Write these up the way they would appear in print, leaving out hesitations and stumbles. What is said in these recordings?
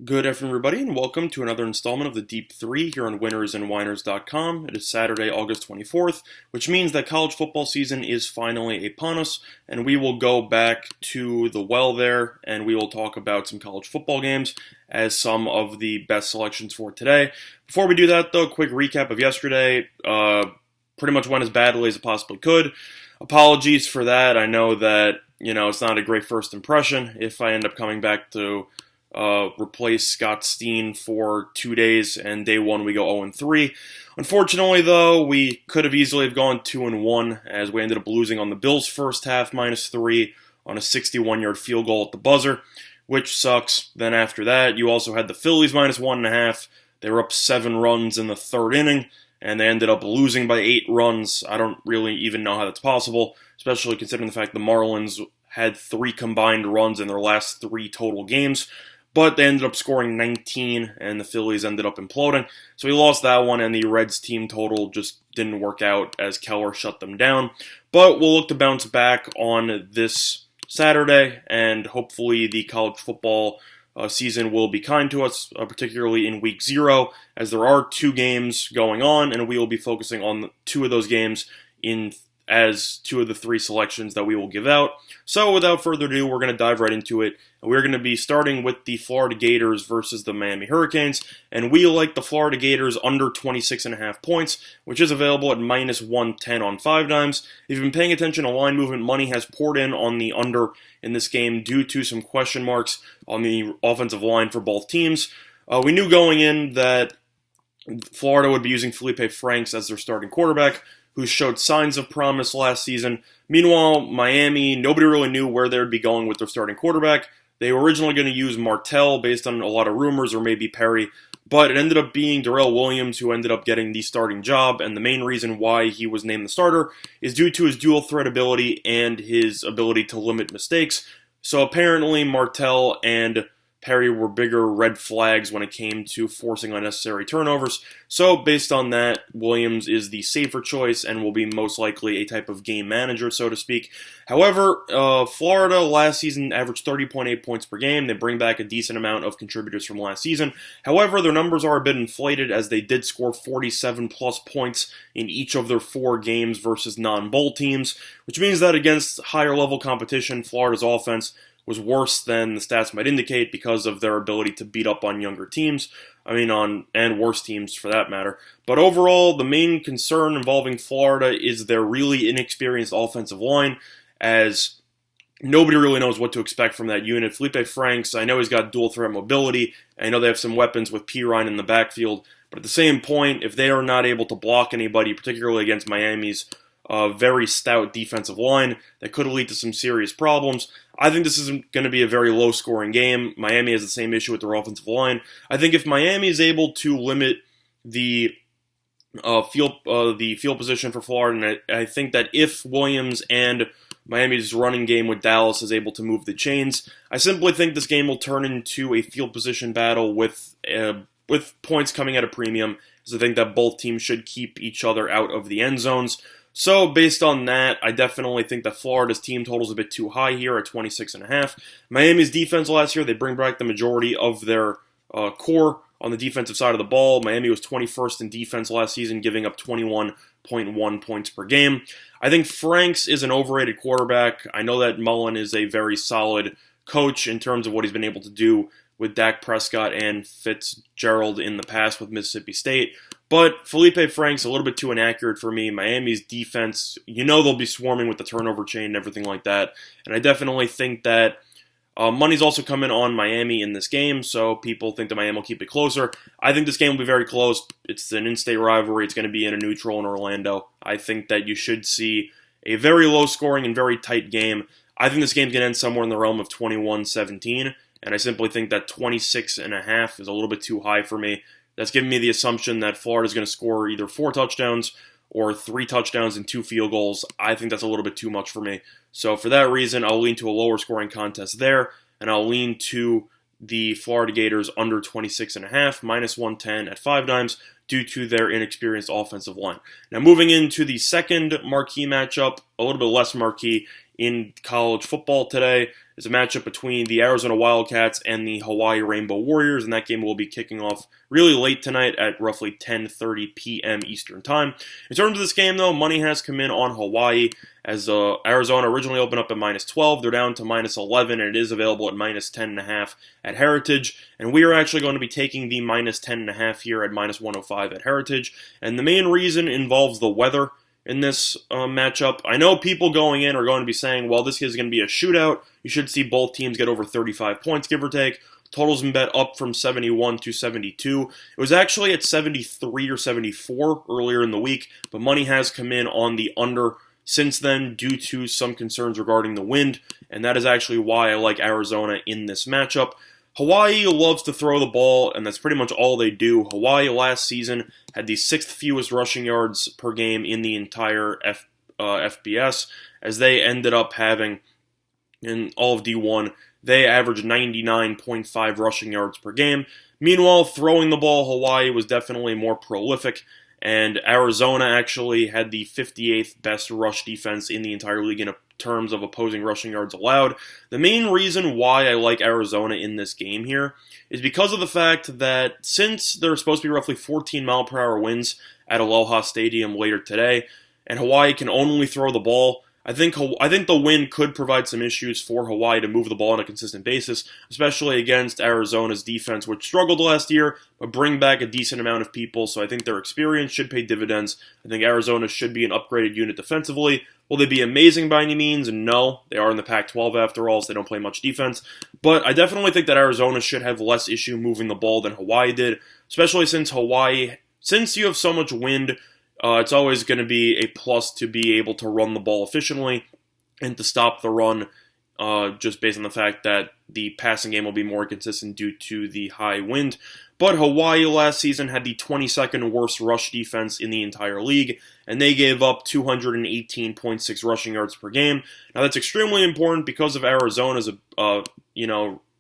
Good afternoon, everybody, and welcome to another installment of the Deep-3 here on winnersandwhiners.com. It is Saturday, August 24th, which means that college football season is finally upon us, and we will go back to the well there, and we will talk about some college football games as some of the best selections for today. Before we do that, though, a quick recap of yesterday. Pretty much went as badly as it possibly could. Apologies for that. I know that, it's not a great first impression if I end up coming back to replace Scott Steen for 2 days, and day one we go 0-3. Unfortunately, though, we could have easily have gone 2-1 as we ended up losing on the Bills' first half, -3 on a 61-yard field goal at the buzzer, which sucks. Then after that, you also had the Phillies -1.5. They were up 7 runs in the third inning, and they ended up losing by 8 runs. I don't really even know how that's possible, especially considering the fact the Marlins had 3 combined runs in their last 3 total games. But they ended up scoring 19, and the Phillies ended up imploding. So we lost that one, and the Reds team total just didn't work out as Keller shut them down. But we'll look to bounce back on this Saturday, and hopefully the college football season will be kind to us, particularly in week 0, as there are 2 games going on, and we will be focusing on 2 of those games as 2 of the 3 selections that we will give out. So without further ado, we're going to dive right into it. We're going to be starting with the Florida Gators versus the Miami Hurricanes, and we like the Florida Gators under 26.5 points, which is available at -110 on 5 dimes. If you've been paying attention to line movement, money has poured in on the under in this game due to some question marks on the offensive line for both teams. We knew going in that Florida would be using Felipe Franks as their starting quarterback, who showed signs of promise last season. Meanwhile, Miami, nobody really knew where they would be going with their starting quarterback. They were originally going to use Martell based on a lot of rumors, or maybe Perry, but it ended up being Darrell Williams who ended up getting the starting job, and the main reason why he was named the starter is due to his dual threat ability and his ability to limit mistakes. So apparently Martell and Perry were bigger red flags when it came to forcing unnecessary turnovers. So based on that, Williams is the safer choice and will be most likely a type of game manager, so to speak. However, Florida last season averaged 30.8 points per game. They bring back a decent amount of contributors from last season. However, their numbers are a bit inflated as they did score 47-plus points in each of their 4 games versus non-bowl teams, which means that against higher-level competition, Florida's offense was worse than the stats might indicate because of their ability to beat up on younger teams, and worse teams for that matter. But overall, the main concern involving Florida is their really inexperienced offensive line, as nobody really knows what to expect from that unit. Felipe Franks, I know he's got dual threat mobility, I know they have some weapons with Pirine in the backfield, but at the same point, if they are not able to block anybody, particularly against Miami's very stout defensive line, that could lead to some serious problems. I think this isn't going to be a very low-scoring game. Miami has the same issue with their offensive line. I think if Miami is able to limit the field position for Florida, and I think that if Williams and Miami's running game with Dallas is able to move the chains, I simply think this game will turn into a field position battle with points coming at a premium, as I think that both teams should keep each other out of the end zones. So based on that, I definitely think that Florida's team total is a bit too high here at 26.5. Miami's defense last year, they bring back the majority of their core on the defensive side of the ball. Miami was 21st in defense last season, giving up 21.1 points per game. I think Franks is an overrated quarterback. I know that Mullen is a very solid coach in terms of what he's been able to do with Dak Prescott and Fitzgerald in the past with Mississippi State. But Felipe Franks, a little bit too inaccurate for me. Miami's defense, they'll be swarming with the turnover chain and everything like that. And I definitely think that money's also coming on Miami in this game, so people think that Miami will keep it closer. I think this game will be very close. It's an in-state rivalry. It's going to be in a neutral in Orlando. I think that you should see a very low-scoring and very tight game. I think this game's going to end somewhere in the realm of 21-17, and I simply think that 26.5 is a little bit too high for me. That's giving me the assumption that Florida's going to score either 4 touchdowns or 3 touchdowns and 2 field goals. I think that's a little bit too much for me. So for that reason, I'll lean to a lower scoring contest there, and I'll lean to the Florida Gators under 26.5, -110 at 5 dimes, due to their inexperienced offensive line. Now moving into the second marquee matchup, a little bit less marquee, in college football today is a matchup between the Arizona Wildcats and the Hawaii Rainbow Warriors, and that game will be kicking off really late tonight at roughly 10:30 p.m. Eastern Time. In terms of this game, though, money has come in on Hawaii, as Arizona originally opened up at -12. They're down to -11, and it is available at -10.5 at Heritage. And we are actually going to be taking the -10.5 here at -105 at Heritage. And the main reason involves the weather in this matchup. I know people going in are going to be saying, well, this is going to be a shootout. You should see both teams get over 35 points, give or take. Totals been bet up from 71 to 72. It was actually at 73 or 74 earlier in the week, but money has come in on the under since then due to some concerns regarding the wind, and that is actually why I like Arizona in this matchup. Hawaii loves to throw the ball, and that's pretty much all they do. Hawaii last season had the 6th fewest rushing yards per game in the entire FBS, as they ended up having, in all of D1, they averaged 99.5 rushing yards per game. Meanwhile, throwing the ball, Hawaii was definitely more prolific, and Arizona actually had the 58th best rush defense in the entire league in terms of opposing rushing yards allowed. The main reason why I like Arizona in this game here is because of the fact that since there are supposed to be roughly 14-mile-per-hour winds at Aloha Stadium later today, and Hawaii can only throw the ball, I think the wind could provide some issues for Hawaii to move the ball on a consistent basis, especially against Arizona's defense, which struggled last year, but bring back a decent amount of people, so I think their experience should pay dividends. I think Arizona should be an upgraded unit defensively. Will they be amazing by any means? No. They are in the Pac-12 after all, so they don't play much defense. But I definitely think that Arizona should have less issue moving the ball than Hawaii did, especially since you have so much wind, it's always going to be a plus to be able to run the ball efficiently and to stop the run just based on the fact that the passing game will be more consistent due to the high wind. But Hawaii last season had the 22nd worst rush defense in the entire league, and they gave up 218.6 rushing yards per game. Now that's extremely important because of Arizona's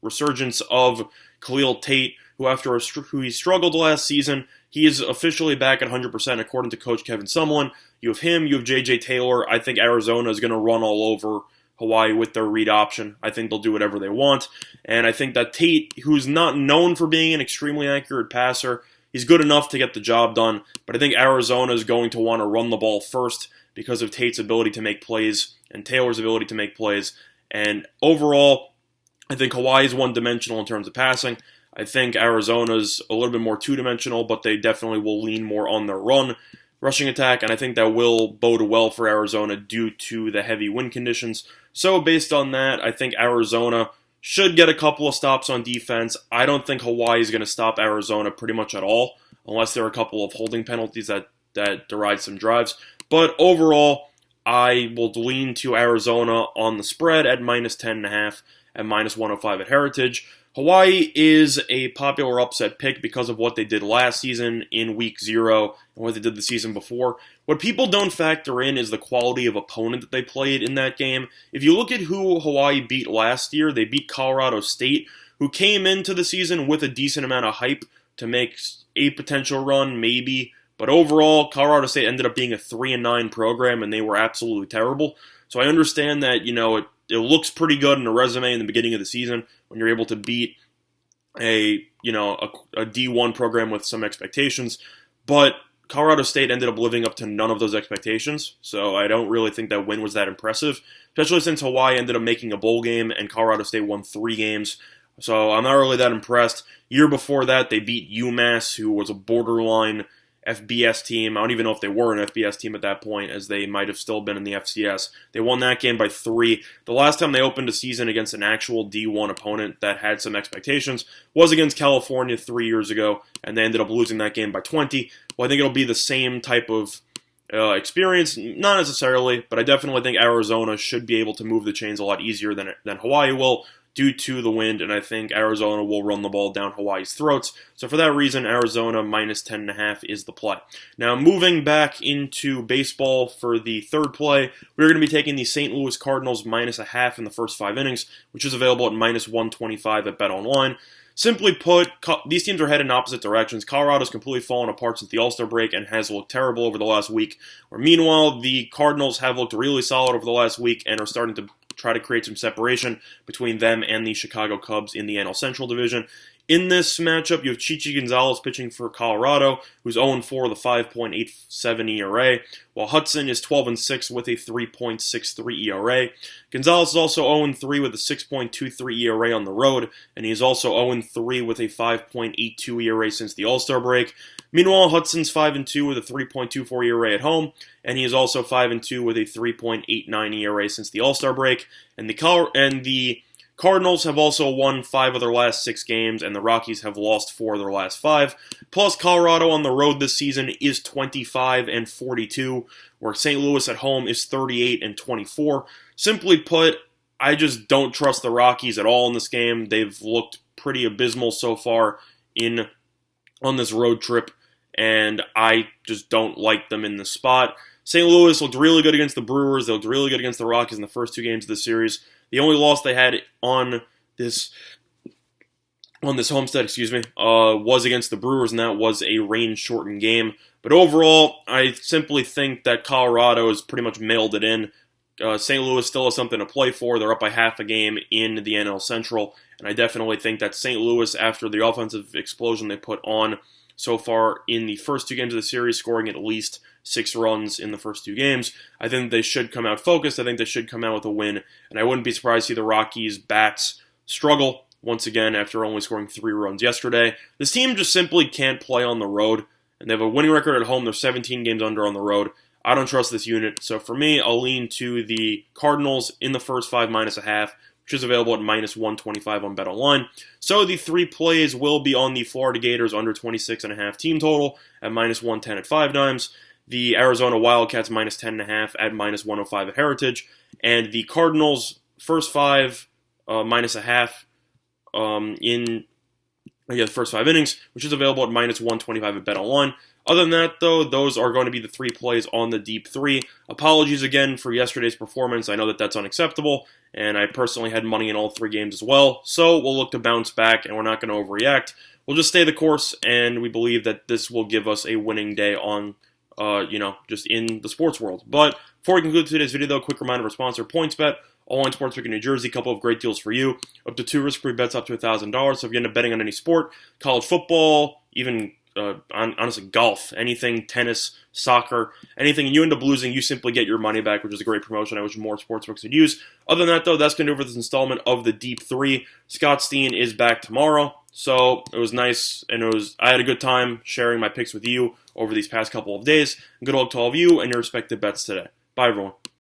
resurgence of Khalil Tate, who he struggled last season. He is officially back at 100% according to Coach Kevin Sumlin. You have him, you have J.J. Taylor. I think Arizona is going to run all over Hawaii with their read option. I think they'll do whatever they want. And I think that Tate, who's not known for being an extremely accurate passer, he's good enough to get the job done. But I think Arizona is going to want to run the ball first because of Tate's ability to make plays and Taylor's ability to make plays. And overall, I think Hawaii is one-dimensional in terms of passing. I think Arizona's a little bit more two-dimensional, but they definitely will lean more on their rushing attack, and I think that will bode well for Arizona due to the heavy wind conditions. So based on that, I think Arizona should get a couple of stops on defense. I don't think Hawaii is going to stop Arizona pretty much at all, unless there are a couple of holding penalties that derive some drives. But overall, I will lean to Arizona on the spread at -10.5 at -105 at Heritage. Hawaii is a popular upset pick because of what they did last season in Week 0 and what they did the season before. What people don't factor in is the quality of opponent that they played in that game. If you look at who Hawaii beat last year, they beat Colorado State, who came into the season with a decent amount of hype to make a potential run, maybe. But overall, Colorado State ended up being a 3-9 program, and they were absolutely terrible. So I understand that, it looks pretty good in a resume in the beginning of the season when you're able to beat a D1 program with some expectations. But Colorado State ended up living up to none of those expectations, so I don't really think that win was that impressive, especially since Hawaii ended up making a bowl game and Colorado State won 3 games. So I'm not really that impressed. Year before that, they beat UMass, who was a borderline FBS team. I don't even know if they were an FBS team at that point, as they might have still been in the FCS. They won that game by 3. The last time they opened a season against an actual D1 opponent that had some expectations was against California 3 years ago, and they ended up losing that game by 20. Well, I think it'll be the same type of experience. Not necessarily, but I definitely think Arizona should be able to move the chains a lot easier than Hawaii will, due to the wind, and I think Arizona will run the ball down Hawaii's throats. So for that reason, Arizona -10.5 is the play. Now, moving back into baseball for the third play, we're going to be taking the St. Louis Cardinals -0.5 in the first 5 innings, which is available at -125 at BetOnline. Simply put, these teams are headed in opposite directions. Colorado's completely fallen apart since the All-Star break and has looked terrible over the last week, where meanwhile, the Cardinals have looked really solid over the last week and are starting to try to create some separation between them and the Chicago Cubs in the NL Central Division. In this matchup, you have Chichi Gonzalez pitching for Colorado, who's 0-4 with a 5.87 ERA, while Hudson is 12-6 with a 3.63 ERA. Gonzalez is also 0-3 with a 6.23 ERA on the road, and he's also 0-3 with a 5.82 ERA since the All-Star break. Meanwhile, Hudson's 5-2 with a 3.24 ERA at home, and he is also 5-2 with a 3.89 ERA since the All-Star break. And the Cardinals have also won 5 of their last 6 games, and the Rockies have lost 4 of their last 5. Plus, Colorado on the road this season is 25-42, where St. Louis at home is 38-24. Simply put, I just don't trust the Rockies at all in this game. They've looked pretty abysmal so far on this road trip, and I just don't like them in this spot. St. Louis looked really good against the Brewers. They looked really good against the Rockies in the first 2 games of the series. The only loss they had on this homestead, was against the Brewers, and that was a rain-shortened game. But overall, I simply think that Colorado has pretty much mailed it in. St. Louis still has something to play for. They're up by half a game in the NL Central, and I definitely think that St. Louis, after the offensive explosion they put on so far in the first 2 games of the series, scoring at least 6 runs in the first 2 games, I think they should come out focused. I think they should come out with a win, and I wouldn't be surprised to see the Rockies' bats struggle once again after only scoring 3 runs yesterday. This team just simply can't play on the road, and they have a winning record at home. They're 17 games under on the road. I don't trust this unit, so for me, I'll lean to the Cardinals in the first 5 -0.5, which is available at -125 on BetOnline. So the 3 plays will be on the Florida Gators under 26.5 team total at -110 at 5 dimes, the Arizona Wildcats -10.5 at -105 at Heritage, and the Cardinals first 5 -0.5 in the first 5 innings, which is available at -125 at BetOnline. Other than that, though, those are going to be the 3 plays on the Deep-3. Apologies again for yesterday's performance. I know that that's unacceptable, and I personally had money in all 3 games as well. So we'll look to bounce back, and we're not going to overreact. We'll just stay the course, and we believe that this will give us a winning day on, just in the sports world. But before we conclude today's video, though, a quick reminder of our sponsor, PointsBet. Online sportsbook in New Jersey, a couple of great deals for you. Up to 2 risk-free bets up to $1,000. So if you end up betting on any sport, college football, even honestly, golf, anything, tennis, soccer, anything, and you end up losing, you simply get your money back, which is a great promotion I wish more sportsbooks would use. Other than that, though, that's going to do it for this installment of the Deep-3. Scott Steen is back tomorrow, so it was nice, and I had a good time sharing my picks with you over these past couple of days. Good luck to all of you and your respective bets today. Bye, everyone.